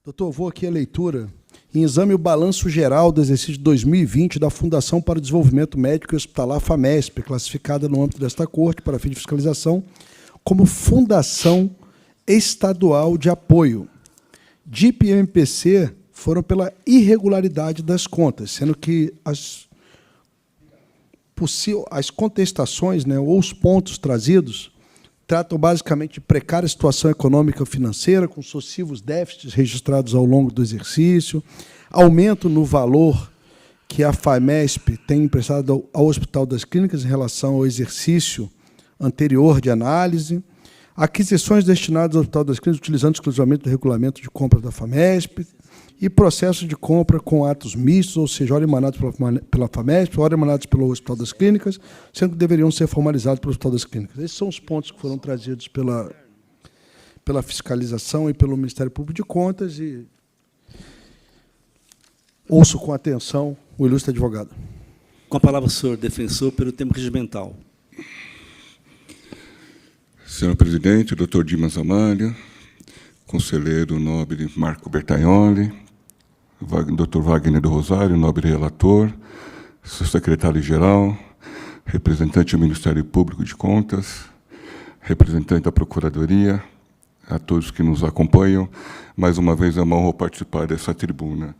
Doutor, vou aqui a leitura. Em exame, o balanço geral do exercício de 2020 da Fundação para o Desenvolvimento Médico e Hospitalar, FAMESP, classificada no âmbito desta Corte para fim de fiscalização como Fundação Estadual de Apoio. DIP e MPC foram pela irregularidade das contas, sendo que as contestações, ou os pontos trazidos, tratam basicamente de precária situação econômica e financeira, com sucessivos déficits registrados ao longo do exercício, aumento no valor que a FAMESP tem emprestado ao Hospital das Clínicas em relação ao exercício anterior de análise, aquisições destinadas ao Hospital das Clínicas utilizando exclusivamente o regulamento de compra da FAMESP e processos de compra com atos mistos, ou seja, ora emanados pela FAMESP, ora emanados pelo Hospital das Clínicas, sendo que deveriam ser formalizados pelo Hospital das Clínicas. Esses são os pontos que foram trazidos pela fiscalização e pelo Ministério Público de Contas, e ouço com atenção o ilustre advogado. Com a palavra, o senhor defensor, pelo tempo regimental. Senhor presidente, doutor Dimas Amália, conselheiro nobre Marco Bertaioli, doutor Wagner do Rosário, nobre relator, seu secretário-geral, representante do Ministério Público de Contas, representante da Procuradoria, a todos que nos acompanham, mais uma vez é uma honra participar dessa tribuna,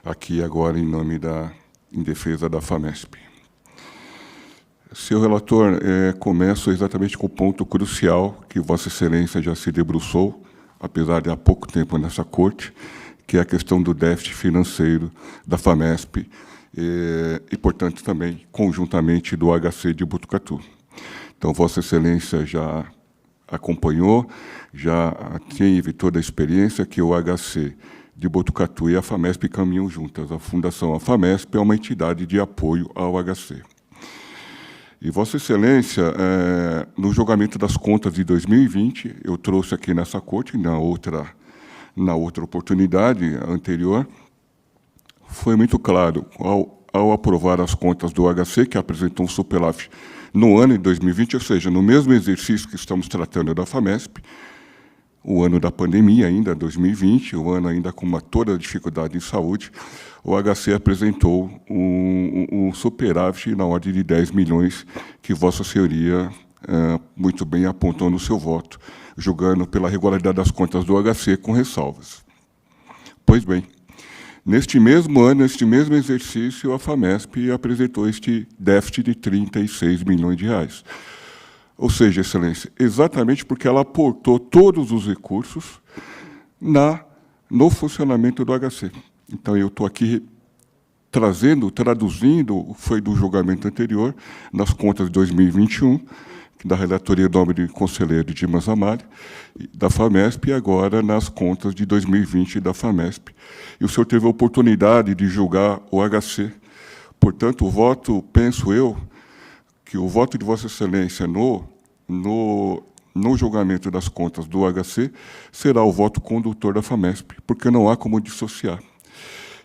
aqui agora em defesa da FAMESP. Senhor relator, começo exatamente com o ponto crucial que Vossa Excelência já se debruçou, apesar de há pouco tempo nessa corte, que é a questão do déficit financeiro da FAMESP e, portanto, também conjuntamente do HC de Botucatu. Então, Vossa Excelência já acompanhou, já teve toda a experiência que o HC de Botucatu e a FAMESP caminham juntas. A Fundação FAMESP é uma entidade de apoio ao HC. E Vossa Excelência, no julgamento das contas de 2020, eu trouxe aqui nessa corte, na outra oportunidade anterior, foi muito claro, ao aprovar as contas do HC, que apresentou um superávit no ano de 2020, ou seja, no mesmo exercício que estamos tratando da FAMESP, o ano da pandemia ainda, 2020, o ano ainda com toda a dificuldade em saúde, o HC apresentou um superávit na ordem de 10 milhões, que Vossa Senhoria muito bem apontou no seu voto, julgando pela regularidade das contas do HC com ressalvas. Pois bem, neste mesmo ano, neste mesmo exercício, a FAMESP apresentou este déficit de 36 milhões de reais. Ou seja, Excelência, exatamente porque ela aportou todos os recursos no funcionamento do HC. Então, eu estou aqui traduzindo, foi do julgamento anterior, nas contas de 2021, da relatoria do nobre conselheiro Dimas Amália, da FAMESP, e agora nas contas de 2020 da FAMESP. E o senhor teve a oportunidade de julgar o HC. Portanto, o voto, penso eu, que o voto de Vossa Excelência no julgamento das contas do HC será o voto condutor da FAMESP, porque não há como dissociar.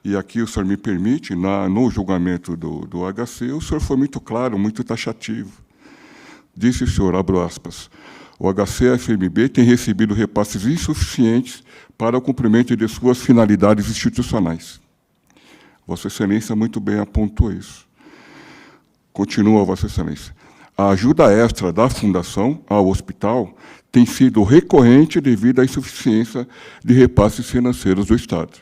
E aqui o senhor me permite, no julgamento do HC, o senhor foi muito claro, muito taxativo. Disse o senhor, abro aspas, o HC e a FMB têm recebido repasses insuficientes para o cumprimento de suas finalidades institucionais. Vossa Excelência muito bem apontou isso. Continua, Vossa Excelência. A ajuda extra da Fundação ao hospital tem sido recorrente devido à insuficiência de repasses financeiros do Estado.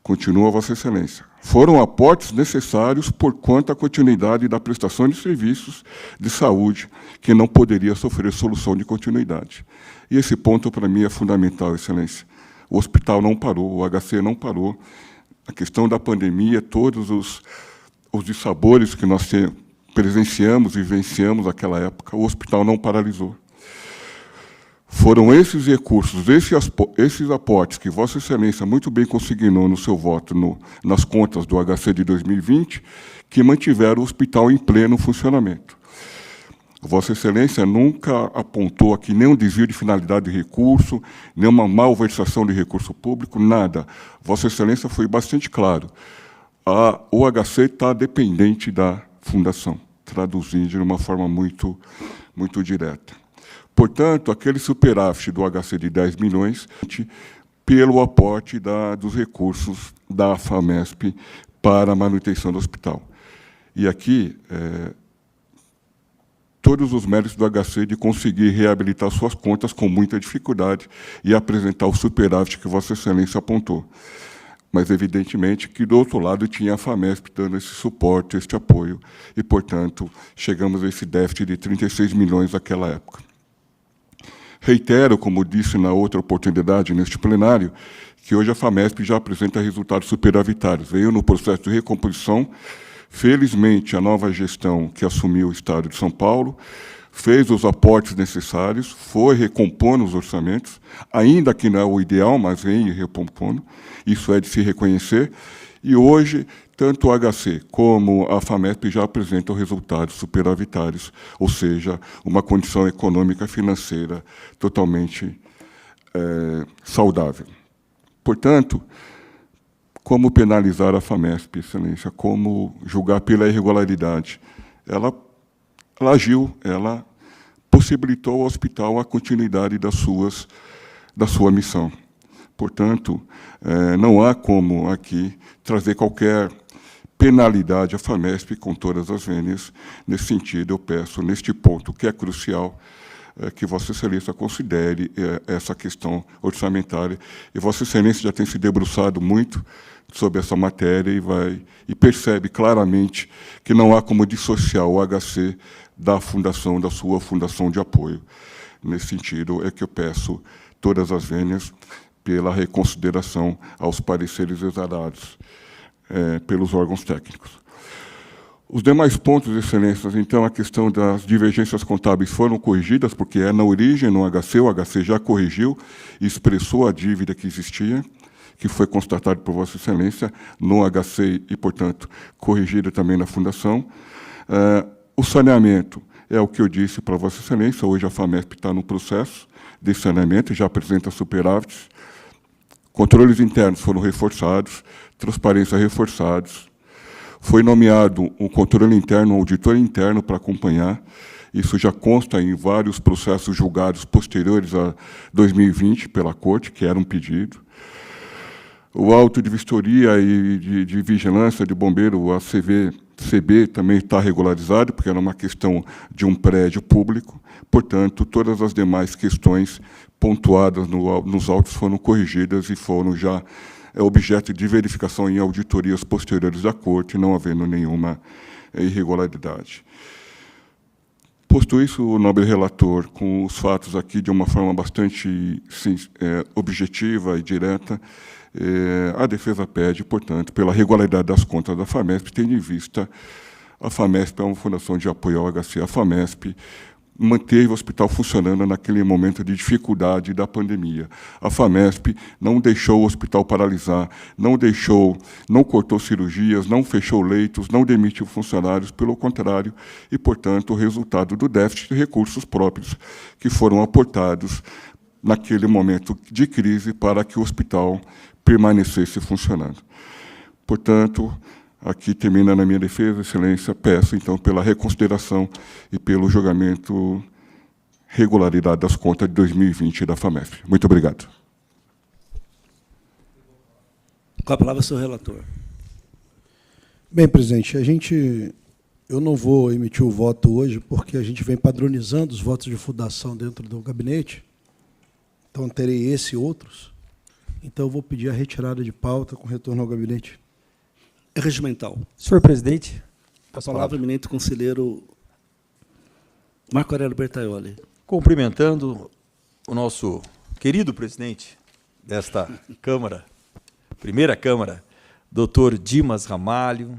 Continua, Vossa Excelência. Foram aportes necessários por quanto à continuidade da prestação de serviços de saúde, que não poderia sofrer solução de continuidade. E esse ponto, para mim, é fundamental, Excelência. O hospital não parou, o HC não parou. A questão da pandemia, todos os dissabores que nós presenciamos e vivenciamos naquela época, o hospital não paralisou. Foram esses recursos, esses aportes que Vossa Excelência muito bem consignou no seu voto nas contas do HC de 2020, que mantiveram o hospital em pleno funcionamento. Vossa Excelência nunca apontou aqui nenhum desvio de finalidade de recurso, nenhuma malversação de recurso público, nada. Vossa Excelência foi bastante claro. O HC está dependente da Fundação, traduzindo de uma forma muito direta. Portanto, aquele superávit do HC de 10 milhões pelo aporte dos recursos da FAMESP para a manutenção do hospital. E aqui, todos os méritos do HC de conseguir reabilitar suas contas com muita dificuldade e apresentar o superávit que Vossa Excelência apontou. Mas, evidentemente, que, do outro lado, tinha a FAMESP dando esse suporte, este apoio, e, portanto, chegamos a esse déficit de 36 milhões naquela época. Reitero, como disse na outra oportunidade, neste plenário, que hoje a FAMESP já apresenta resultados superavitários. Veio no processo de recomposição. Felizmente, a nova gestão que assumiu o Estado de São Paulo fez os aportes necessários, foi recompondo os orçamentos, ainda que não é o ideal, mas vem recompondo, isso é de se reconhecer, e hoje, tanto o HC como a FAMESP já apresentam resultados superavitários, ou seja, uma condição econômica financeira totalmente saudável. Portanto, como penalizar a FAMESP, Excelência? Como julgar pela irregularidade? Ela agiu, ela possibilitou ao hospital a continuidade da sua missão. Portanto, não há como aqui trazer qualquer penalidade à FAMESP com todas as vênias. Nesse sentido, eu peço, neste ponto, que é crucial, que Vossa Excelência considere essa questão orçamentária. E Vossa Excelência já tem se debruçado muito sobre essa matéria e percebe claramente que não há como dissociar o HC da sua fundação de apoio. Nesse sentido, é que eu peço todas as vênias pela reconsideração aos pareceres exarados pelos órgãos técnicos. Os demais pontos, Excelências, então, a questão das divergências contábeis foram corrigidas, porque é na origem, no HC, o HC já corrigiu e expressou a dívida que existia, que foi constatado por Vossa Excelência no HC e, portanto, corrigido também na Fundação. O saneamento é o que eu disse para Vossa Excelência, hoje a FAMESP está no processo de saneamento, já apresenta superávites. Controles internos foram reforçados, transparência reforçados. Foi nomeado um controle interno, um auditor interno para acompanhar. Isso já consta em vários processos julgados posteriores a 2020 pela Corte, que era um pedido. O auto de vistoria e de vigilância de bombeiro, o ACV-CB, também está regularizado, porque era uma questão de um prédio público. Portanto, todas as demais questões pontuadas nos autos foram corrigidas e foram já objeto de verificação em auditorias posteriores da Corte, não havendo nenhuma irregularidade. Posto isso, o nobre relator, com os fatos aqui de uma forma bastante objetiva e direta, a defesa pede, portanto, pela regularidade das contas da FAMESP, tendo em vista a FAMESP é uma fundação de apoio ao HC, a FAMESP manteve o hospital funcionando naquele momento de dificuldade da pandemia. A FAMESP não deixou o hospital paralisar, não cortou cirurgias, não fechou leitos, não demitiu funcionários, pelo contrário, e, portanto, o resultado do déficit de recursos próprios que foram aportados naquele momento de crise para que o hospital permanecesse funcionando. Portanto, aqui termina na minha defesa, Excelência, peço, então, pela reconsideração e pelo julgamento regularidade das contas de 2020 da FAMESP. Muito obrigado. Com a palavra, senhor relator. Bem, presidente, eu não vou emitir o voto hoje, porque a gente vem padronizando os votos de fundação dentro do gabinete, então terei esse e outros, então eu vou pedir a retirada de pauta com retorno ao gabinete. É regimental. Senhor presidente, a palavra, eminente conselheiro Marco Aurélio Bertaioli. Cumprimentando o nosso querido presidente desta Câmara, primeira Câmara, doutor Dimas Ramalho,